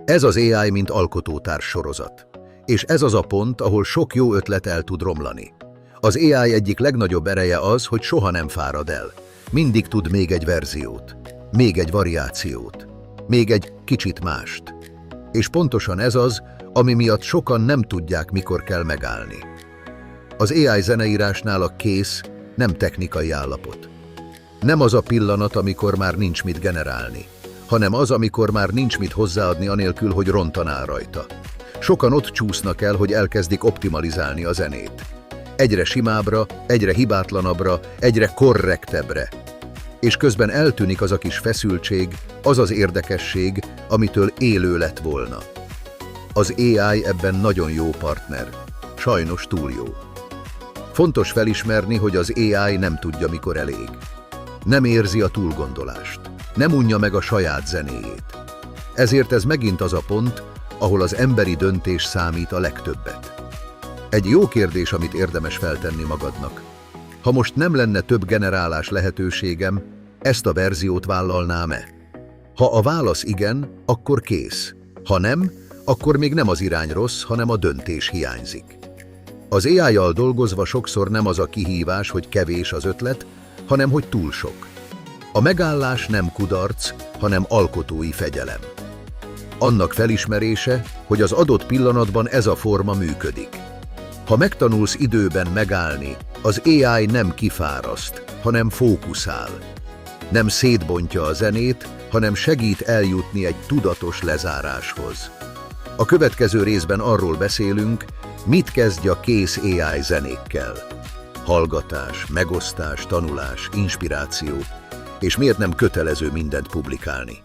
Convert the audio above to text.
Ez az AI, mint alkotótárs sorozat. És ez az a pont, ahol sok jó ötlet el tud romlani. Az AI egyik legnagyobb ereje az, hogy soha nem fárad el. Mindig tud még egy verziót, még egy variációt, még egy kicsit mást. És pontosan ez az, ami miatt sokan nem tudják, mikor kell megállni. Az AI zeneírásnál a kész nem technikai állapot. Nem az a pillanat, amikor már nincs mit generálni, hanem az, amikor már nincs mit hozzáadni anélkül, hogy rontanál rajta. Sokan ott csúsznak el, hogy elkezdik optimalizálni a zenét. Egyre simábbra, egyre hibátlanabbra, egyre korrektebbre. És közben eltűnik az a kis feszültség, az az érdekesség, amitől élő lett volna. Az AI ebben nagyon jó partner, sajnos túl jó. Fontos felismerni, hogy az AI nem tudja, mikor elég. Nem érzi a túlgondolást, nem unja meg a saját zenéjét. Ezért ez megint az a pont, ahol az emberi döntés számít a legtöbbet. Egy jó kérdés, amit érdemes feltenni magadnak. Ha most nem lenne több generálás lehetőségem, ezt a verziót vállalnám-e? Ha a válasz igen, akkor kész. Ha nem, akkor még nem az irány rossz, hanem a döntés hiányzik. Az AI-jal dolgozva sokszor nem az a kihívás, hogy kevés az ötlet, hanem hogy túl sok. A megállás nem kudarc, hanem alkotói fegyelem. Annak felismerése, hogy az adott pillanatban ez a forma működik. Ha megtanulsz időben megállni, az AI nem kifáraszt, hanem fókuszál. Nem szétbontja a zenét, hanem segít eljutni egy tudatos lezáráshoz. A következő részben arról beszélünk, mit kezdj a kész AI zenékkel. Hallgatás, megosztás, tanulás, inspiráció, és miért nem kötelező mindent publikálni.